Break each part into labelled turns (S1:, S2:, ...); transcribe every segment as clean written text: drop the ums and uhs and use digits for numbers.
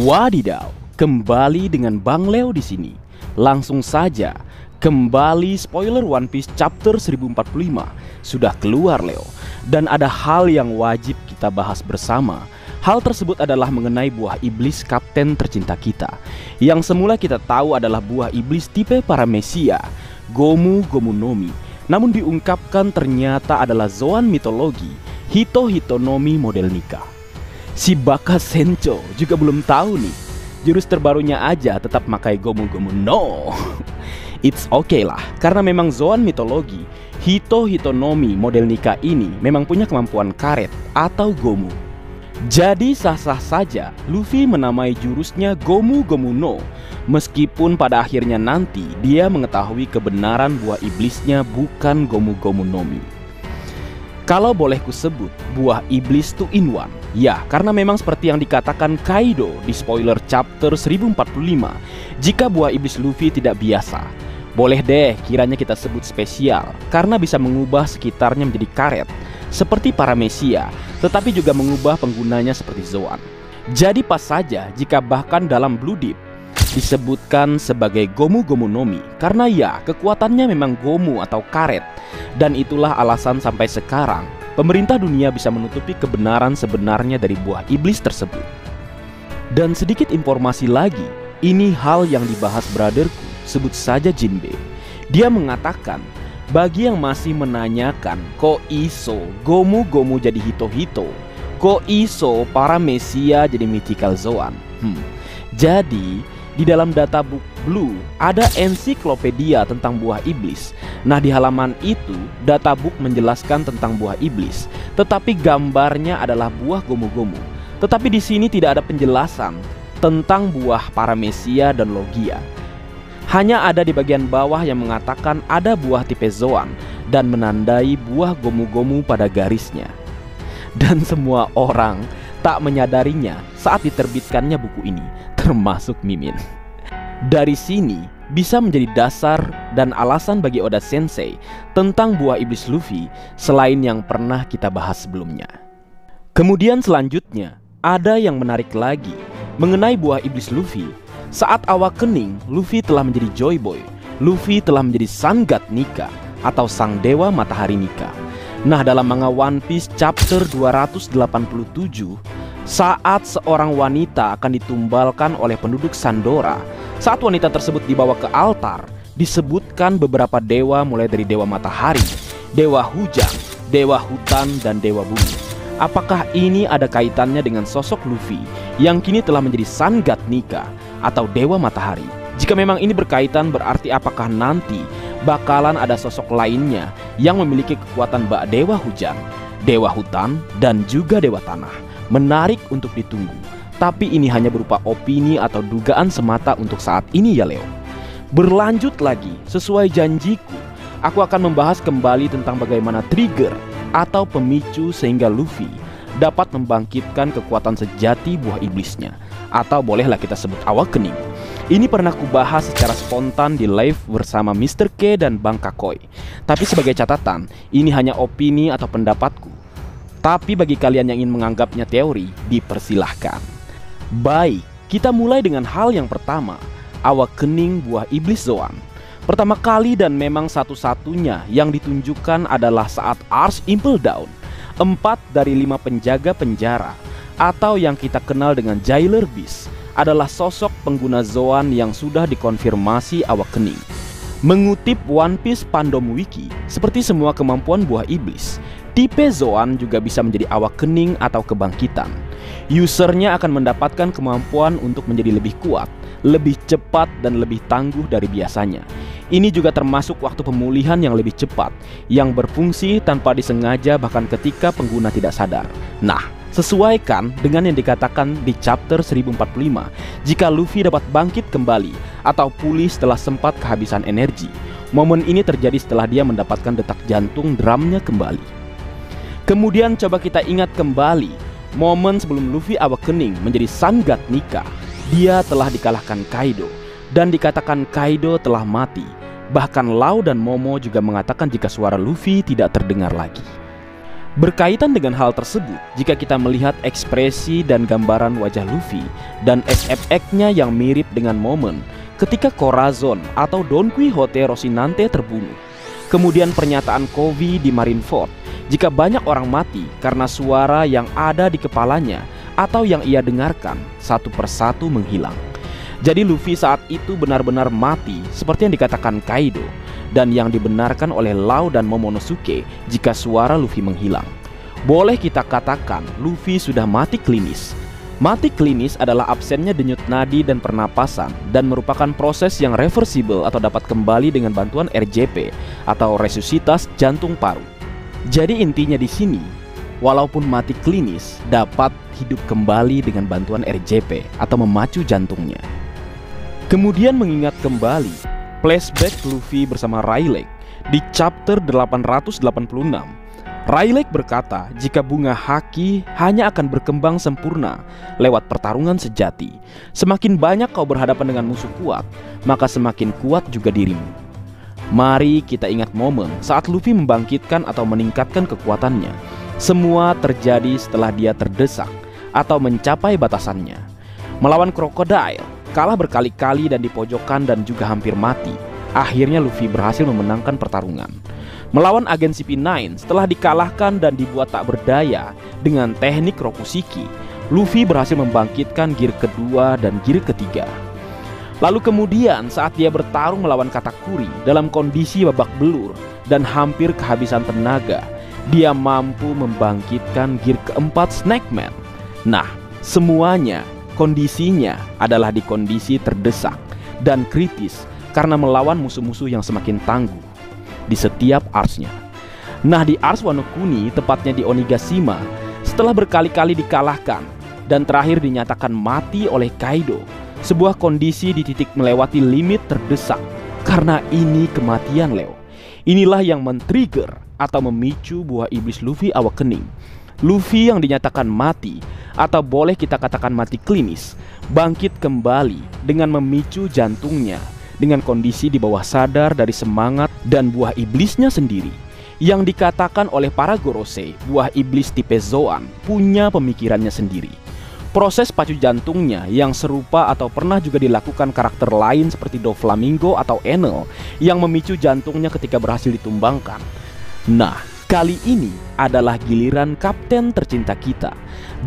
S1: Wadidaw, kembali dengan Bang Leo di sini. Langsung saja, kembali spoiler One Piece chapter 1045 sudah keluar Leo. Dan ada hal yang wajib kita bahas bersama. Hal tersebut adalah mengenai buah iblis kapten tercinta kita, yang semula kita tahu adalah buah iblis tipe Paramecia, Gomu Gomu no Mi. Namun diungkapkan ternyata adalah Zoan mitologi, Hito Hitonomi model Nika. Si Baka Sencho juga belum tahu nih. Jurus terbarunya aja tetap makai Gomu Gomu no. It's okay lah, karena memang Zoan mitologi Hito Hitonomi model Nika ini memang punya kemampuan karet atau Gomu. Jadi sah-sah saja Luffy menamai jurusnya Gomu Gomu no, meskipun pada akhirnya nanti dia mengetahui kebenaran buah iblisnya bukan Gomu Gomu no Mi. Kalau boleh kusebut buah iblis 2-in-1, ya karena memang seperti yang dikatakan Kaido di spoiler chapter 1045, jika buah iblis Luffy tidak biasa, boleh deh kiranya kita sebut spesial, karena bisa mengubah sekitarnya menjadi karet seperti Paramecia, tetapi juga mengubah penggunanya seperti Zoan. Jadi pas saja jika bahkan dalam Blue Deep disebutkan sebagai Gomu Gomu no Mi, karena ya kekuatannya memang Gomu atau karet. Dan itulah alasan sampai sekarang pemerintah dunia bisa menutupi kebenaran sebenarnya dari buah iblis tersebut. Dan sedikit informasi lagi, ini hal yang dibahas brotherku, sebut saja Jinbe. Dia mengatakan, bagi yang masih menanyakan kok iso Gomu Gomu jadi Hito Hito, kok iso Paramecia jadi Mythical Zoan. Jadi di dalam databook Blue ada ensiklopedia tentang buah iblis. Nah di halaman itu databook menjelaskan tentang buah iblis, tetapi gambarnya adalah buah Gomu Gomu. Tetapi di sini tidak ada penjelasan tentang buah Paramecia dan Logia. Hanya ada di bagian bawah yang mengatakan ada buah tipe Zoan dan menandai buah Gomu Gomu pada garisnya. Dan semua orang tak menyadarinya saat diterbitkannya buku ini, termasuk Mimin. Dari sini bisa menjadi dasar dan alasan bagi Oda Sensei tentang buah iblis Luffy selain yang pernah kita bahas sebelumnya. Kemudian selanjutnya ada yang menarik lagi mengenai buah iblis Luffy. Saat Awakening, Luffy telah menjadi Joy Boy. Luffy telah menjadi Sun God Nika atau Sang Dewa Matahari Nika. Nah dalam manga One Piece chapter 287, saat seorang wanita akan ditumbalkan oleh penduduk Sandora, saat wanita tersebut dibawa ke altar, disebutkan beberapa dewa mulai dari Dewa Matahari, Dewa Hujan, Dewa Hutan, dan Dewa Bumi. Apakah ini ada kaitannya dengan sosok Luffy yang kini telah menjadi Sun God Nika atau Dewa Matahari? Jika memang ini berkaitan, berarti apakah nanti bakalan ada sosok lainnya yang memiliki kekuatan bak Dewa Hujan, Dewa Hutan, dan juga Dewa Tanah? Menarik untuk ditunggu. Tapi ini hanya berupa opini atau dugaan semata untuk saat ini ya Leo. Berlanjut lagi, sesuai janjiku, aku akan membahas kembali tentang bagaimana trigger atau pemicu sehingga Luffy dapat membangkitkan kekuatan sejati buah iblisnya, atau bolehlah kita sebut Awakening. Ini pernah kubahas secara spontan di live bersama Mr. K dan Bang Kakoy. Tapi sebagai catatan, ini hanya opini atau pendapatku. Tapi bagi kalian yang ingin menganggapnya teori, dipersilahkan. Baik, kita mulai dengan hal yang pertama, Awakening buah iblis Zoan. Pertama kali dan memang satu-satunya yang ditunjukkan adalah saat Arch Impel Down, 4 dari 5 penjaga penjara atau yang kita kenal dengan Jailer Beast adalah sosok pengguna Zoan yang sudah dikonfirmasi Awakening. Mengutip One Piece Fandom Wiki, seperti semua kemampuan buah iblis, tipe Zoan juga bisa menjadi Awakening atau kebangkitan. Usernya akan mendapatkan kemampuan untuk menjadi lebih kuat, lebih cepat, dan lebih tangguh dari biasanya. Ini juga termasuk waktu pemulihan yang lebih cepat, yang berfungsi tanpa disengaja bahkan ketika pengguna tidak sadar. Nah, sesuaikan dengan yang dikatakan di chapter 1045, jika Luffy dapat bangkit kembali atau pulih setelah sempat kehabisan energi. Momen ini terjadi setelah dia mendapatkan detak jantung drumnya kembali. Kemudian coba kita ingat kembali momen sebelum Luffy Awakening menjadi Sun God Nika. Dia telah dikalahkan Kaido dan dikatakan Kaido telah mati. Bahkan Lau dan Momo juga mengatakan jika suara Luffy tidak terdengar lagi. Berkaitan dengan hal tersebut, jika kita melihat ekspresi dan gambaran wajah Luffy dan SFX-nya yang mirip dengan momen ketika Corazon atau Don Quixote Rocinante terbunuh, kemudian pernyataan Kobe di Marineford jika banyak orang mati karena suara yang ada di kepalanya atau yang ia dengarkan satu persatu menghilang. Jadi Luffy saat itu benar-benar mati seperti yang dikatakan Kaido, dan yang dibenarkan oleh Law dan Momonosuke jika suara Luffy menghilang. Boleh kita katakan Luffy sudah mati klinis. Mati klinis adalah absennya denyut nadi dan pernapasan dan merupakan proses yang reversible atau dapat kembali dengan bantuan RJP atau resuscitas jantung paru. Jadi intinya di sini, walaupun mati klinis dapat hidup kembali dengan bantuan RJP atau memacu jantungnya. Kemudian mengingat kembali flashback Luffy bersama Rayleigh di chapter 886. Rayleigh berkata jika bunga haki hanya akan berkembang sempurna lewat pertarungan sejati. Semakin banyak kau berhadapan dengan musuh kuat, maka semakin kuat juga dirimu. Mari kita ingat momen saat Luffy membangkitkan atau meningkatkan kekuatannya. Semua terjadi setelah dia terdesak atau mencapai batasannya. Melawan Crocodile, kalah berkali-kali dan dipojokkan dan juga hampir mati. Akhirnya Luffy berhasil memenangkan pertarungan. Melawan agen CP9 setelah dikalahkan dan dibuat tak berdaya dengan teknik Rokushiki, Luffy berhasil membangkitkan gear kedua dan gear ketiga. Lalu kemudian saat dia bertarung melawan Katakuri dalam kondisi babak belur dan hampir kehabisan tenaga, dia mampu membangkitkan gear keempat Snakeman. Nah, semuanya kondisinya adalah di kondisi terdesak dan kritis karena melawan musuh-musuh yang semakin tangguh di setiap arcs-nya. Nah, di arcs Wano Kuni, tepatnya di Onigashima, setelah berkali-kali dikalahkan dan terakhir dinyatakan mati oleh Kaido, sebuah kondisi di titik melewati limit terdesak. Karena ini kematian Leo. Inilah yang men-trigger atau memicu buah iblis Luffy Awakening. Luffy yang dinyatakan mati atau boleh kita katakan mati klinis, bangkit kembali dengan memicu jantungnya dengan kondisi di bawah sadar dari semangat dan buah iblisnya sendiri. Yang dikatakan oleh para Gorosei, buah iblis tipe Zoan punya pemikirannya sendiri. Proses pacu jantungnya yang serupa atau pernah juga dilakukan karakter lain seperti Doflamingo atau Enel yang memicu jantungnya ketika berhasil ditumbangkan. Nah, kali ini adalah giliran kapten tercinta kita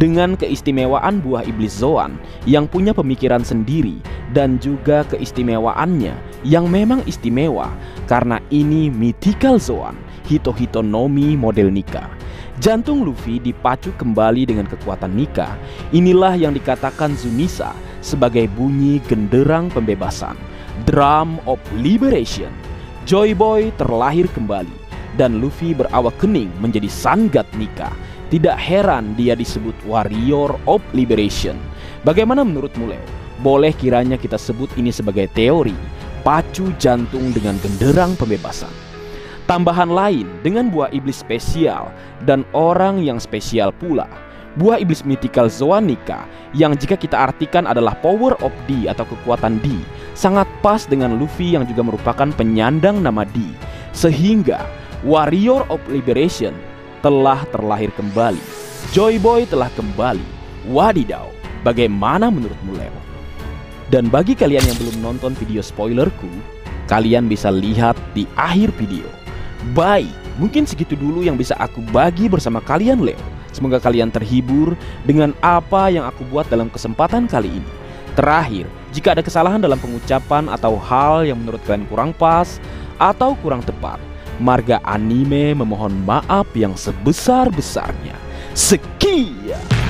S1: dengan keistimewaan buah iblis Zoan yang punya pemikiran sendiri dan juga keistimewaannya yang memang istimewa karena ini mythical Zoan Hito-Hito Nomi model Nika. Jantung Luffy dipacu kembali dengan kekuatan Nika. Inilah yang dikatakan Zunisa sebagai bunyi genderang pembebasan, Drum of Liberation. Joy Boy terlahir kembali dan Luffy berawakening menjadi Sun God Nika. Tidak heran dia disebut Warrior of Liberation. Bagaimana menurutmu Leo? Boleh kiranya kita sebut ini sebagai teori pacu jantung dengan genderang pembebasan. Tambahan lain dengan buah iblis spesial dan orang yang spesial pula, buah iblis mythical Zoan Nika yang jika kita artikan adalah power of D atau kekuatan D, sangat pas dengan Luffy yang juga merupakan penyandang nama D. Sehingga Warrior of Liberation telah terlahir kembali. Joy Boy telah kembali. Wadidaw, bagaimana menurutmu Leo? Dan bagi kalian yang belum nonton video spoilerku, kalian bisa lihat di akhir video. Baik, mungkin segitu dulu yang bisa aku bagi bersama kalian Leo. Semoga kalian terhibur dengan apa yang aku buat dalam kesempatan kali ini. Terakhir, jika ada kesalahan dalam pengucapan atau hal yang menurut kalian kurang pas atau kurang tepat, Marga Anime memohon maaf yang sebesar-besarnya. Sekian.